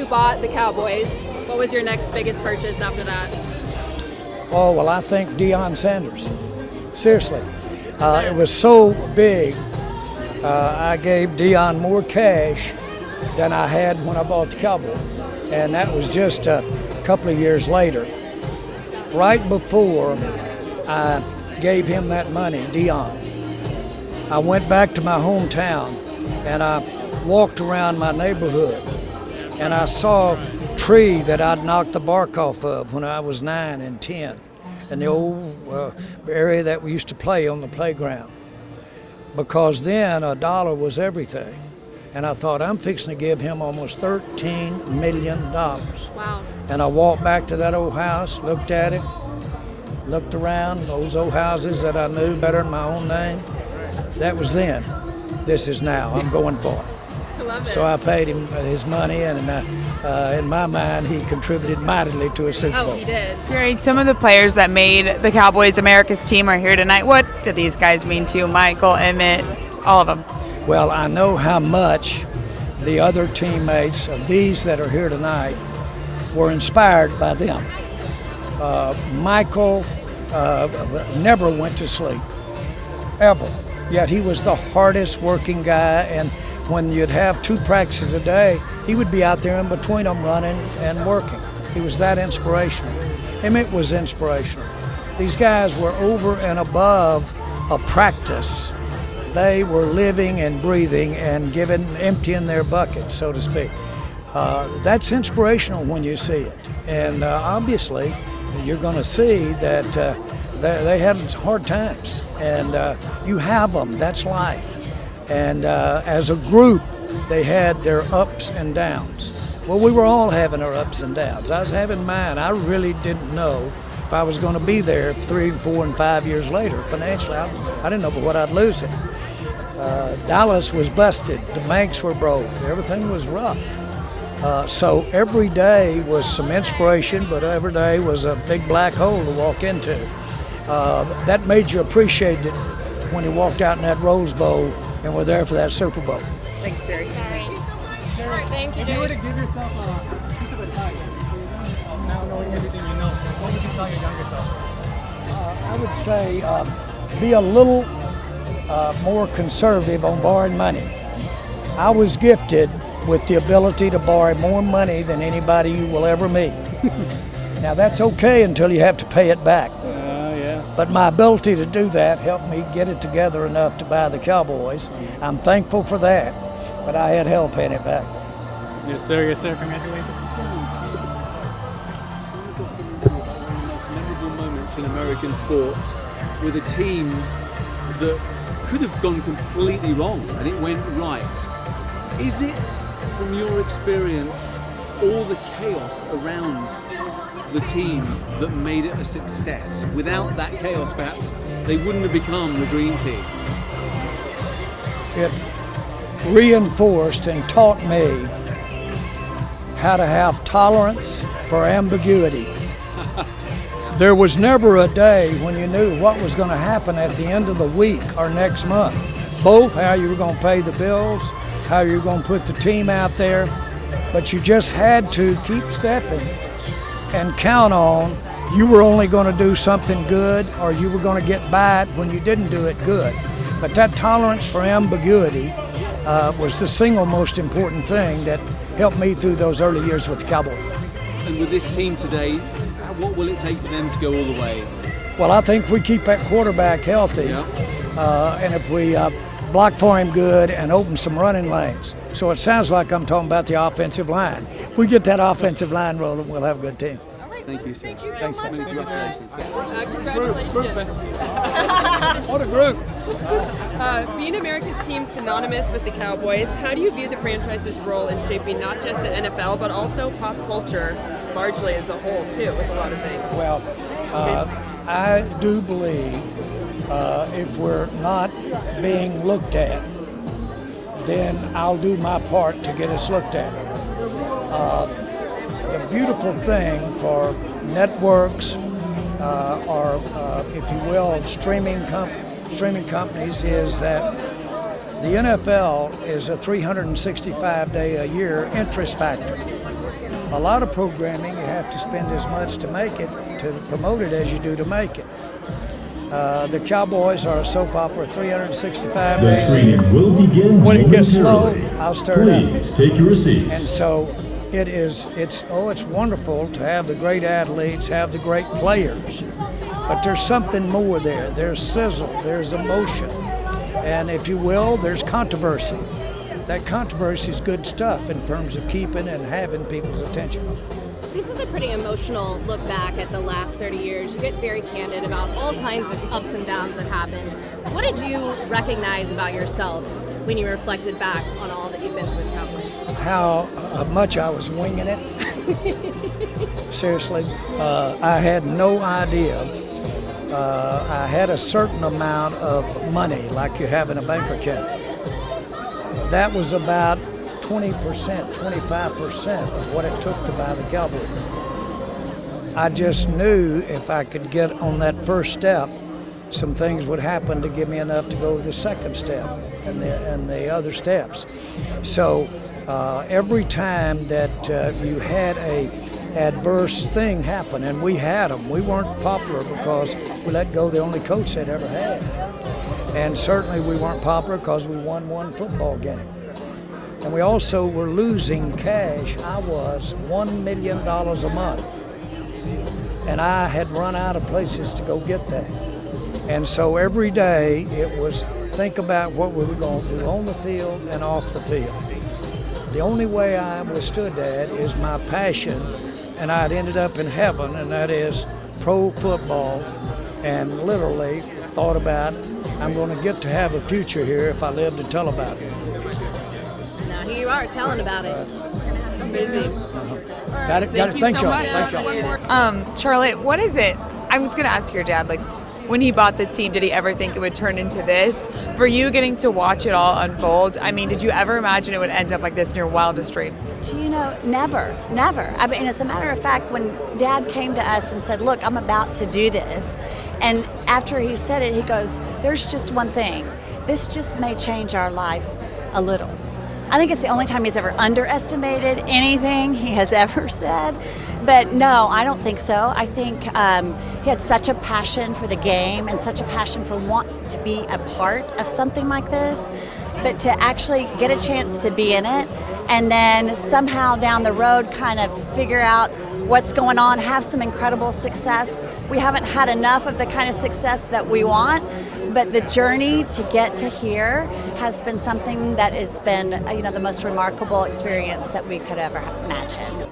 you bought the Cowboys, what was your next biggest purchase after that? Oh, well, I think Deion Sanders. Seriously. It was so big, I gave Deion more cash than I had when I bought the Cowboys. And that was just a couple of years later. Right before I gave him that money, Deion, I went back to my hometown and I walked around my neighborhood and I saw a tree that I'd knocked the bark off of when I was 9 and 10 in the old area that we used to play on the playground. Because then $1 was everything. And I thought, I'm fixing to give him almost $13 million. Wow. And I walked back to that old house, looked at it, looked around, those old houses that I knew better than my own name. That was then. This is now. I'm going for it. I love it. So I paid him his money, and in my mind, he contributed mightily to a Super Bowl. Oh, he did. Jerry, some of the players that made the Cowboys America's team are here tonight. What do these guys mean to you? Michael, Emmett, all of them. Well, I know how much the other teammates of these that are here tonight were inspired by them. Michael never went to sleep, ever. Yet he was the hardest working guy, and when you'd have 2 practices a day, he would be out there in between them running and working. He was that inspirational. Emmett was inspirational. These guys were over and above a practice. They were living and breathing and emptying their bucket, so to speak. That's inspirational when you see it. And obviously, you're going to see that they had hard times. And you have them. That's life. And as a group, they had their ups and downs. Well, we were all having our ups and downs. I was having mine. I really didn't know if I was going to be there 3, 4, and 5 years later. Financially, I didn't know what I'd lose it. Dallas was busted. The banks were broke. Everything was rough. So every day was some inspiration, but every day was a big black hole to walk into. That made you appreciate it when you walked out in that Rose Bowl and were there for that Super Bowl. Thanks, Jerry. All right, thank you, If you were to Jerry. give yourself a piece of advice, now knowing everything you know, what would you tell your younger self? I would say be a little more conservative on borrowing money. I was gifted with the ability to borrow more money than anybody you will ever meet. Now that's okay until you have to pay it back. Yeah. But my ability to do that helped me get it together enough to buy the Cowboys. I'm thankful for that, but I had help paying it back. Yes, sir. Yes, sir. Congratulations. One of the most memorable moments in American sports with a team that could have gone completely wrong and it went right. Is it, from your experience, all the chaos around the team that made it a success? Without that chaos, perhaps they wouldn't have become the dream team. It reinforced and taught me how to have tolerance for ambiguity. There was never a day when you knew what was going to happen at the end of the week or next month. Both how you were going to pay the bills, how you were going to put the team out there, but you just had to keep stepping and count on you were only going to do something good or you were going to get by it when you didn't do it good. But that tolerance for ambiguity was the single most important thing that helped me through those early years with the Cowboys. And with this team today, what will it take for them to go all the way? Well, I think if we keep that quarterback healthy, and if we block for him good and open some running lanes. So it sounds like I'm talking about the offensive line. If we get that offensive line rolling, we'll have a good team. Thank you, sir. Thank you so Thanks, much. man. Congratulations. Congratulations. What a group. Being America's team synonymous with the Cowboys, how do you view the franchise's role in shaping not just the NFL, but also pop culture largely as a whole, too, with a lot of things? Well, I do believe if we're not being looked at, then I'll do my part to get us looked at. The beautiful thing for networks or, if you will, streaming companies is that the NFL is a 365-day-a-year interest factor. a lot of programming, you have to spend as much to make it, to promote it, as you do to make it. The Cowboys are a soap opera 365 The days. screening will begin When it gets slow, momentarily. I'll stir it up. Please take your And seats. so it's wonderful to have the great athletes, have the great players. But there's something more there. There's sizzle, there's emotion. And if you will, there's controversy. That controversy is good stuff in terms of keeping and having people's attention. This is a pretty emotional look back at the last 30 years. You get very candid about all kinds of ups and downs that happened. What did you recognize about yourself when you reflected back on all that you've been through with Cowboys? How much I was winging it. Seriously, I had no idea. I had a certain amount of money, like you have in a bank account. That was about 20%, 25% of what it took to buy the Cowboys. I just knew if I could get on that first step, some things would happen to give me enough to go to the second step and the other steps. So every time that you had a adverse thing happen, and we had them, we weren't popular because we let go the only coach they'd ever had. And certainly we weren't popular because we won one football game. And we also were losing cash. I was $1 million a month. And I had run out of places to go get that. And so every day it was think about what we were going to do on the field and off the field. The only way I withstood that is my passion, and I'd ended up in heaven, and that is pro football, and literally thought about I'm going to get to have a future here if I live to tell about it. Now here you are telling about it. Amazing. Got it. Thank you Thank so y'all. much. Thank y'all. Charlotte, what is it? I was going to ask your dad, like, when he bought the team, did he ever think it would turn into this? For you getting to watch it all unfold, I mean, did you ever imagine it would end up like this in your wildest dreams? You know, never. I mean, as a matter of fact, when Dad came to us and said, look, I'm about to do this, and after he said it, he goes, there's just one thing. This just may change our life a little. I think it's the only time he's ever underestimated anything he has ever said. But no, I don't think so. I think he had such a passion for the game and such a passion for wanting to be a part of something like this. But to actually get a chance to be in it and then somehow down the road kind of figure out what's going on, have some incredible success. We haven't had enough of the kind of success that we want, but the journey to get to here has been something that has been, the most remarkable experience that we could ever imagine.